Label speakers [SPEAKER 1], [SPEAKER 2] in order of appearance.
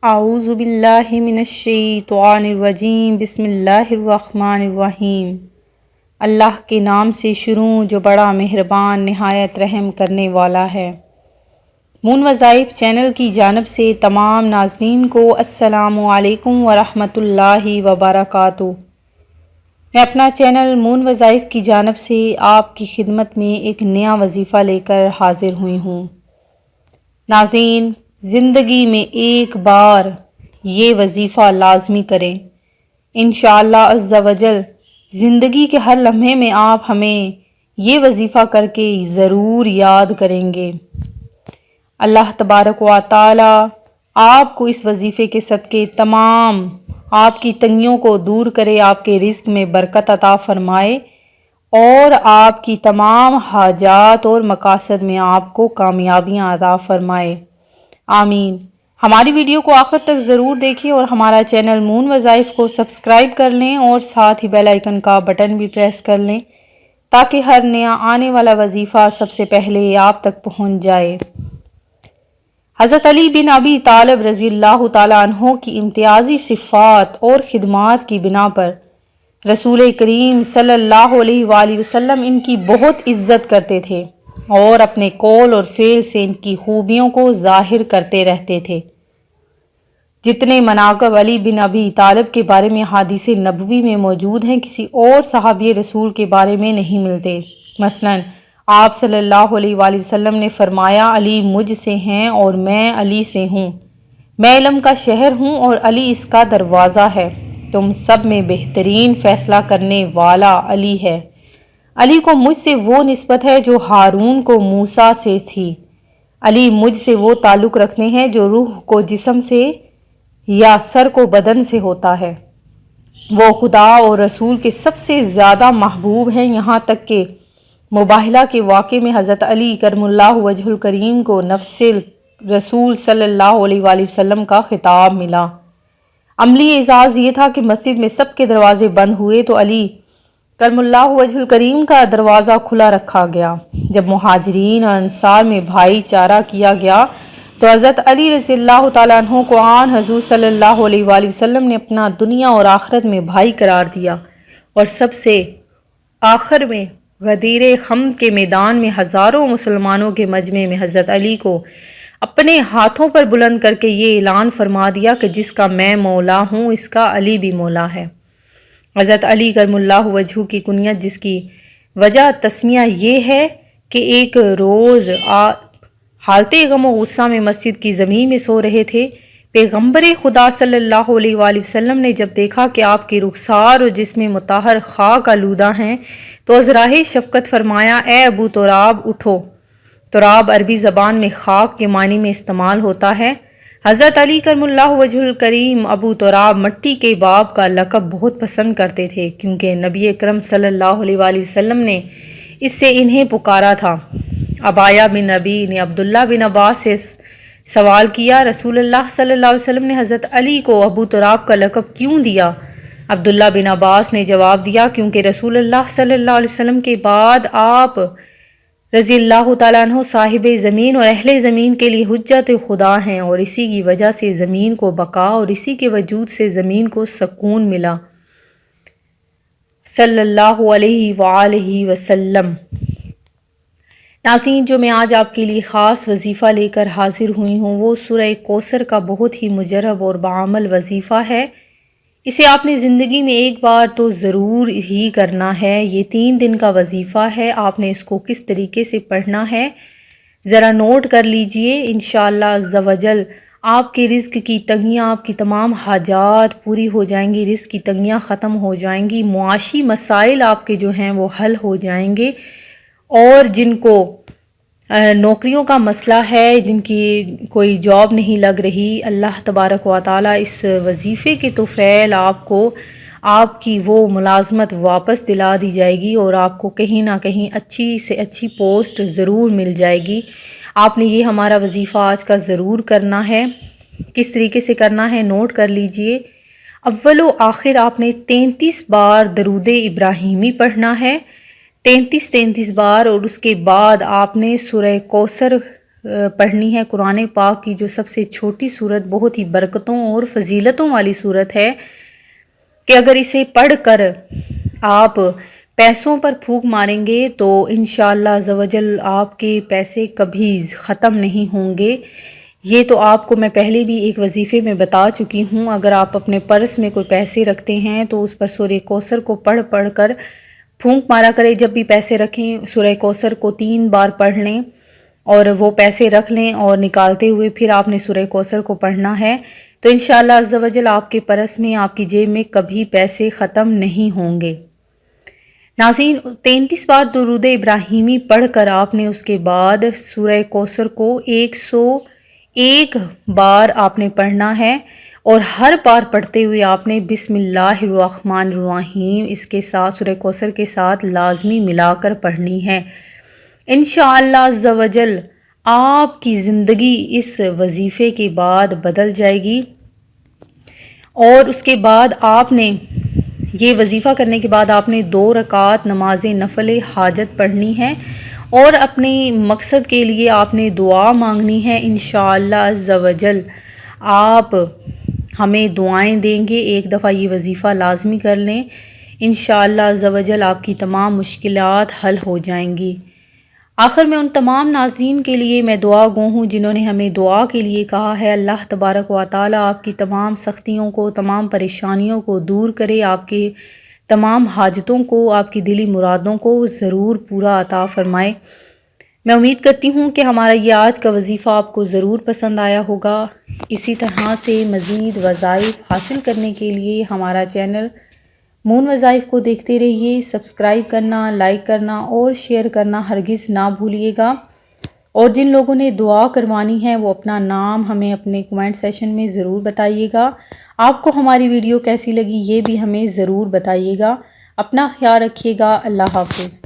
[SPEAKER 1] اعوذ باللہ من الشیطان الرجیم بسم اللہ الرحمن الرحیم۔ اللہ کے نام سے شروع جو بڑا مہربان نہایت رحم کرنے والا ہے۔ مون وظائف چینل کی جانب سے تمام ناظرین کو السلام علیکم ورحمۃ اللہ وبرکاتہ۔ میں اپنا چینل مون وظائف کی جانب سے آپ کی خدمت میں ایک نیا وظیفہ لے کر حاضر ہوئی ہوں۔ ناظرین، زندگی میں ایک بار یہ وظیفہ لازمی کریں۔ انشاءاللہ عز و جل زندگی کے ہر لمحے میں آپ ہمیں یہ وظیفہ کر کے ضرور یاد کریں گے۔ اللہ تبارک و تعالی آپ کو اس وظیفے کے صدقے تمام آپ کی تنگیوں کو دور کرے، آپ کے رزق میں برکت عطا فرمائے اور آپ کی تمام حاجات اور مقاصد میں آپ کو کامیابیاں عطا فرمائے، آمین۔ ہماری ویڈیو کو آخر تک ضرور دیکھیں اور ہمارا چینل مون وظائف کو سبسکرائب کر لیں اور ساتھ ہی بیل آئیکن کا بٹن بھی پریس کر لیں تاکہ ہر نیا آنے والا وظیفہ سب سے پہلے آپ تک پہنچ جائے۔ حضرت علی بن ابی طالب رضی اللہ تعالیٰ عنہ کی امتیازی صفات اور خدمات کی بنا پر رسول کریم صلی اللہ علیہ وآلہ وسلم ان کی بہت عزت کرتے تھے اور اپنے قول اور فعل سے ان کی خوبیوں کو ظاہر کرتے رہتے تھے۔ جتنے مناقب علی بن ابی طالب کے بارے میں حدیث نبوی میں موجود ہیں، کسی اور صحابی رسول کے بارے میں نہیں ملتے۔ مثلاً آپ صلی اللہ علیہ وآلہ وسلم نے فرمایا، علی مجھ سے ہیں اور میں علی سے ہوں، میں علم کا شہر ہوں اور علی اس کا دروازہ ہے، تم سب میں بہترین فیصلہ کرنے والا علی ہے۔ علی کو مجھ سے وہ نسبت ہے جو ہارون کو موسیٰ سے تھی۔ علی مجھ سے وہ تعلق رکھتے ہیں جو روح کو جسم سے یا سر کو بدن سے ہوتا ہے۔ وہ خدا اور رسول کے سب سے زیادہ محبوب ہیں، یہاں تک کہ مباہلہ کے واقعے میں حضرت علی کرم اللہ وجہ الکریم کو نفس رسول صلی اللہ علیہ وآلہ وسلم کا خطاب ملا۔ عملی اعزاز یہ تھا کہ مسجد میں سب کے دروازے بند ہوئے تو علی کرم اللہ وجہ الکریم کا دروازہ کھلا رکھا گیا۔ جب مہاجرین اور انصار میں بھائی چارہ کیا گیا تو حضرت علی رضی اللہ تعالیٰ عنہ کو آن حضور صلی اللہ علیہ وآلہ وسلم نے اپنا دنیا اور آخرت میں بھائی قرار دیا، اور سب سے آخر میں غدیر خندق کے میدان میں ہزاروں مسلمانوں کے مجمع میں حضرت علی کو اپنے ہاتھوں پر بلند کر کے یہ اعلان فرما دیا کہ جس کا میں مولا ہوں اس کا علی بھی مولا ہے۔ حضرت علی کرم اللہ وجہ کی کنیت، جس کی وجہ تسمیہ یہ ہے کہ ایک روز حالت غم و غصہ میں مسجد کی زمین میں سو رہے تھے، پیغمبر خدا صلی اللہ علیہ وآلہ وسلم نے جب دیکھا کہ آپ کی رخسار اور جسم مطہر خاک آلودہ ہیں تو ازراہ شفقت فرمایا، اے ابو تراب اٹھو۔ تراب عربی زبان میں خاک کے معنی میں استعمال ہوتا ہے۔ حضرت علی کرم اللہ وجہ الکریم ابو تراب مٹی کے باب کا لقب بہت پسند کرتے تھے، کیونکہ نبی اکرم صلی اللہ علیہ وآلہ وسلم نے اس سے انہیں پکارا تھا۔ عبایہ بن نبی نے عبداللہ بن عباس سے سوال کیا، رسول اللہ صلی اللہ علیہ وسلم نے حضرت علی کو ابو تراب کا لقب کیوں دیا؟ عبداللہ بن عباس نے جواب دیا، کیونکہ رسول اللہ صلی اللہ علیہ وسلم کے بعد آپ رضی اللہ تعالیٰ عنہ صاحب زمین اور اہل زمین کے لیے حجت خدا ہیں، اور اسی کی وجہ سے زمین کو بقا اور اسی کے وجود سے زمین کو سکون ملا، صلی اللہ علیہ وآلہ وسلم۔ ناظرین، جو میں آج آپ کے لیے خاص وظیفہ لے کر حاضر ہوئی ہوں وہ سورہ کوثر کا بہت ہی مجرب اور بعمل وظیفہ ہے۔ اسے آپ نے زندگی میں ایک بار تو ضرور ہی کرنا ہے۔ یہ 3 دن کا وظیفہ ہے، آپ نے اس کو کس طریقے سے پڑھنا ہے ذرا نوٹ کر لیجئے۔ انشاءاللہ عز و جل آپ کے رزق کی تنگیاں، آپ کی تمام حاجات پوری ہو جائیں گی، رزق کی تنگیاں ختم ہو جائیں گی، معاشی مسائل آپ کے جو ہیں وہ حل ہو جائیں گے، اور جن کو نوکریوں کا مسئلہ ہے، جن کی کوئی جاب نہیں لگ رہی، اللہ تبارک و تعالیٰ اس وظیفے کے توفیل آپ کو آپ کی وہ ملازمت واپس دلا دی جائے گی اور آپ کو کہیں نہ کہیں اچھی سے اچھی پوسٹ ضرور مل جائے گی۔ آپ نے یہ ہمارا وظیفہ آج کا ضرور کرنا ہے۔ کس طریقے سے کرنا ہے نوٹ کر لیجئے۔ اول و آخر آپ نے 33 بار درود ابراہیمی پڑھنا ہے، 33 بار، اور اس کے بعد آپ نے سورہ کوثر پڑھنی ہے قرآن پاک کی جو سب سے چھوٹی صورت، بہت ہی برکتوں اور فضیلتوں والی صورت ہے، کہ اگر اسے پڑھ کر آپ پیسوں پر پھونک ماریں گے تو انشاءاللہ عز و جل آپ کے پیسے کبھی ختم نہیں ہوں گے۔ یہ تو آپ کو میں پہلے بھی ایک وظیفے میں بتا چکی ہوں۔ اگر آپ اپنے پرس میں کوئی پیسے رکھتے ہیں تو اس پر سورہ کوثر کو پڑھ کر پھونک مارا کریں۔ جب بھی پیسے رکھیں سورہ کوثر کو 3 بار پڑھ لیں اور وہ پیسے رکھ لیں، اور نکالتے ہوئے پھر آپ نے سورہ کوثر کو پڑھنا ہے، تو انشاءاللہ عز و جل آپ کے پرس میں، آپ کی جیب میں کبھی پیسے ختم نہیں ہوں گے۔ ناظرین، 33 بار درود ابراہیمی پڑھ کر آپ نے اس کے بعد سورہ کوثر کو 101 بار آپ نے پڑھنا ہے، اور ہر بار پڑھتے ہوئے آپ نے بسم اللہ الرحمن الرحیم اس کے ساتھ، سورہ کوثر کے ساتھ لازمی ملا کر پڑھنی ہے۔ انشاءاللہ عز و جل آپ کی زندگی اس وظیفے کے بعد بدل جائے گی، اور اس کے بعد آپ نے یہ وظیفہ کرنے کے بعد آپ نے 2 رکعت نماز نفل حاجت پڑھنی ہے، اور اپنے مقصد کے لیے آپ نے دعا مانگنی ہے۔ انشاءاللہ عز و جل آپ ہمیں دعائیں دیں گے۔ ایک دفعہ یہ وظیفہ لازمی کر لیں، انشاءاللہ عز و جل آپ کی تمام مشکلات حل ہو جائیں گی۔ آخر میں ان تمام ناظرین کے لیے میں دعا گو ہوں جنہوں نے ہمیں دعا کے لیے کہا ہے، اللہ تبارک و تعالی آپ کی تمام سختیوں کو، تمام پریشانیوں کو دور کرے، آپ کے تمام حاجتوں کو، آپ کی دلی مرادوں کو ضرور پورا عطا فرمائے۔ میں امید کرتی ہوں کہ ہمارا یہ آج کا وظیفہ آپ کو ضرور پسند آیا ہوگا۔ اسی طرح سے مزید وظائف حاصل کرنے کے لیے ہمارا چینل مون وظائف کو دیکھتے رہیے۔ سبسکرائب کرنا، لائک کرنا اور شیئر کرنا ہرگز نہ بھولیے گا، اور جن لوگوں نے دعا کروانی ہے وہ اپنا نام ہمیں اپنے کمنٹ سیشن میں ضرور بتائیے گا۔ آپ کو ہماری ویڈیو کیسی لگی یہ بھی ہمیں ضرور بتائیے گا۔ اپنا خیال رکھیے گا۔ اللہ حافظ۔